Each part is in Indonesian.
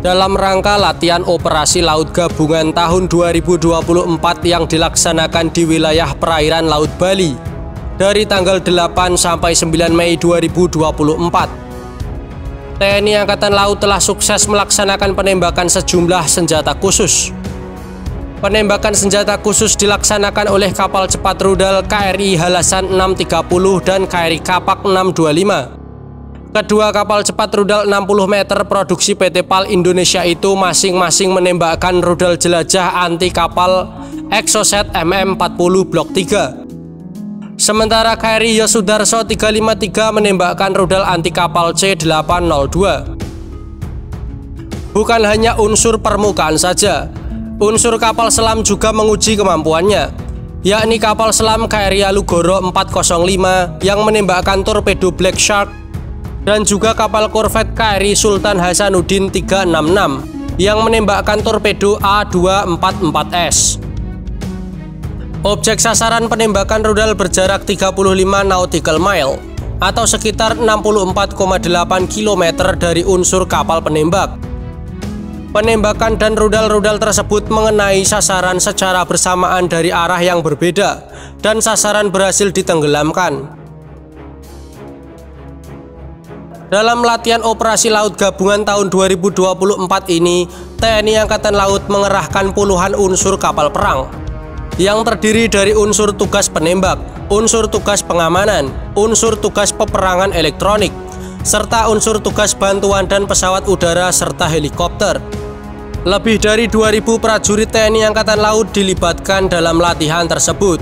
dalam rangka latihan operasi laut gabungan tahun 2024 yang dilaksanakan di wilayah perairan Laut Bali dari tanggal 8 sampai 9 Mei 2024. TNI Angkatan Laut telah sukses melaksanakan penembakan sejumlah senjata khusus. Penembakan senjata khusus dilaksanakan oleh kapal cepat rudal KRI Halasan 630 dan KRI Kapak 625. Kedua kapal cepat rudal 60 meter produksi PT PAL Indonesia itu masing-masing menembakkan rudal jelajah anti kapal Exocet MM40 Blok 3. Sementara KRI Yosudarso 353 menembakkan rudal anti kapal C802. Bukan hanya unsur permukaan saja, unsur kapal selam juga menguji kemampuannya, yakni kapal selam KRI Alugoro 405 yang menembakkan torpedo Black Shark dan juga kapal korvet KRI Sultan Hasanuddin 366 yang menembakkan torpedo A244S. Objek sasaran penembakan rudal berjarak 35 nautical mile atau sekitar 64,8 km dari unsur kapal penembak. Penembakan dan rudal-rudal tersebut mengenai sasaran secara bersamaan dari arah yang berbeda dan sasaran berhasil ditenggelamkan. Dalam latihan operasi laut gabungan tahun 2024 ini, TNI Angkatan Laut mengerahkan puluhan unsur kapal perang yang terdiri dari unsur tugas penembak, unsur tugas pengamanan, unsur tugas peperangan elektronik, serta unsur tugas bantuan dan pesawat udara serta helikopter. Lebih dari 2.000 prajurit TNI Angkatan Laut dilibatkan dalam latihan tersebut.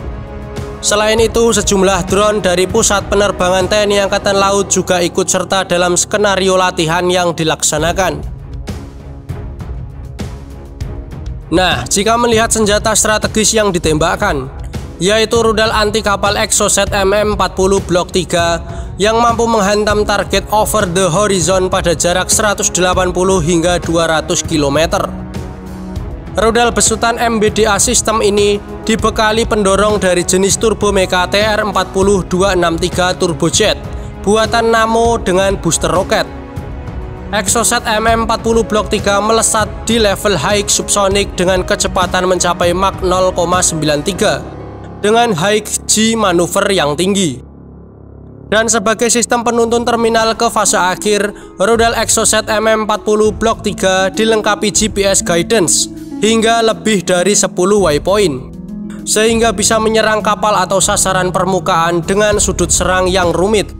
Selain itu, sejumlah drone dari Pusat Penerbangan TNI Angkatan Laut juga ikut serta dalam skenario latihan yang dilaksanakan. Nah, jika melihat senjata strategis yang ditembakkan, yaitu rudal anti kapal Exocet MM40 Blok 3 yang mampu menghantam target over the horizon pada jarak 180 hingga 200 km. Rudal besutan MBDA sistem ini dibekali pendorong dari jenis turbomeka TR40263 turbojet buatan Namo dengan booster roket. Exocet MM40 Blok 3 melesat di level high subsonic dengan kecepatan mencapai Mach 0,93 dengan high G manuver yang tinggi. Dan sebagai sistem penuntun terminal ke fase akhir, rudal Exocet MM40 Blok 3 dilengkapi GPS guidance hingga lebih dari 10 waypoint, sehingga bisa menyerang kapal atau sasaran permukaan dengan sudut serang yang rumit.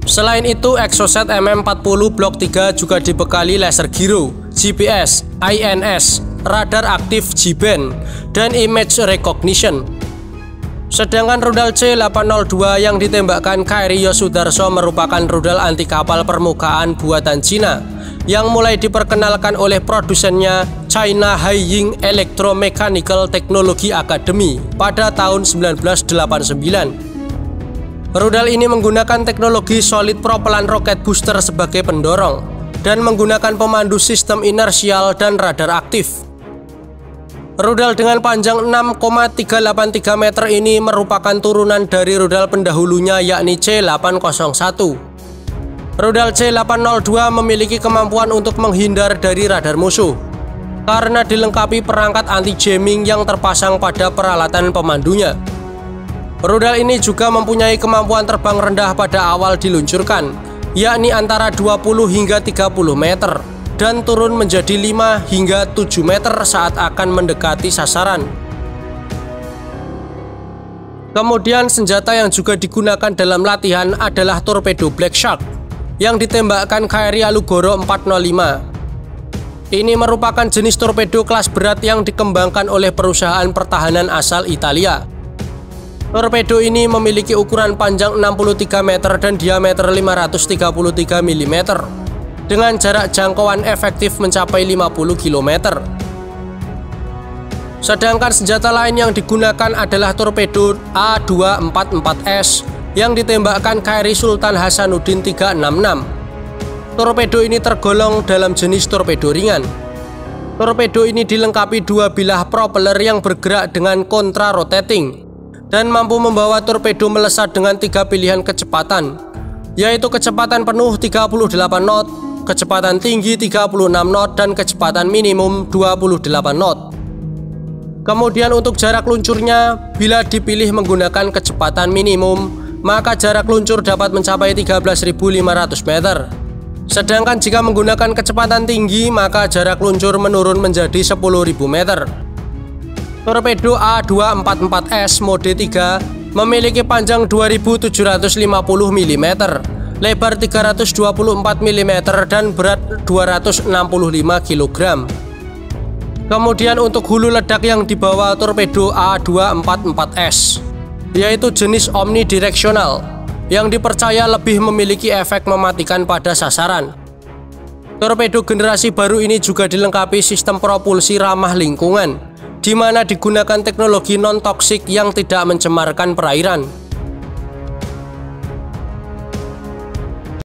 Selain itu, Exocet MM40 Blok 3 juga dibekali laser gyro, GPS, INS, radar aktif G-band, dan image recognition. Sedangkan rudal C802 yang ditembakkan KRI Yosudarso merupakan rudal anti kapal permukaan buatan Cina yang mulai diperkenalkan oleh produsennya China Haiying Electromechanical Technology Academy pada tahun 1989. Rudal ini menggunakan teknologi solid propellan rocket booster sebagai pendorong dan menggunakan pemandu sistem inersial dan radar aktif. Rudal dengan panjang 6,383 meter ini merupakan turunan dari rudal pendahulunya yakni C801. Rudal C802 memiliki kemampuan untuk menghindar dari radar musuh karena dilengkapi perangkat anti-jamming yang terpasang pada peralatan pemandunya. Rudal ini juga mempunyai kemampuan terbang rendah pada awal diluncurkan, yakni antara 20 hingga 30 meter, dan turun menjadi 5 hingga 7 meter saat akan mendekati sasaran. Kemudian senjata yang juga digunakan dalam latihan adalah torpedo Black Shark yang ditembakkan KRI Alugoro 405. Ini merupakan jenis torpedo kelas berat yang dikembangkan oleh perusahaan pertahanan asal Italia. Torpedo ini memiliki ukuran panjang 63 meter dan diameter 533 mm dengan jarak jangkauan efektif mencapai 50 km. Sedangkan senjata lain yang digunakan adalah torpedo A244S yang ditembakkan KRI Sultan Hasanuddin 366. Torpedo ini tergolong dalam jenis torpedo ringan. Torpedo ini dilengkapi 2 bilah propeller yang bergerak dengan kontra-rotating dan mampu membawa torpedo melesat dengan 3 pilihan kecepatan, yaitu kecepatan penuh 38 knot, kecepatan tinggi 36 knot dan kecepatan minimum 28 knot. Kemudian untuk jarak luncurnya, bila dipilih menggunakan kecepatan minimum, maka jarak luncur dapat mencapai 13.500 meter. Sedangkan jika menggunakan kecepatan tinggi, maka jarak luncur menurun menjadi 10.000 meter. Torpedo A244S mode 3 memiliki panjang 2750 mm, lebar 324 mm dan berat 265 kg. Kemudian untuk hulu ledak yang dibawa torpedo A244S, yaitu jenis omnidireksional, yang dipercaya lebih memiliki efek mematikan pada sasaran. Torpedo generasi baru ini juga dilengkapi sistem propulsi ramah lingkungan, di mana digunakan teknologi non-toksik yang tidak mencemarkan perairan.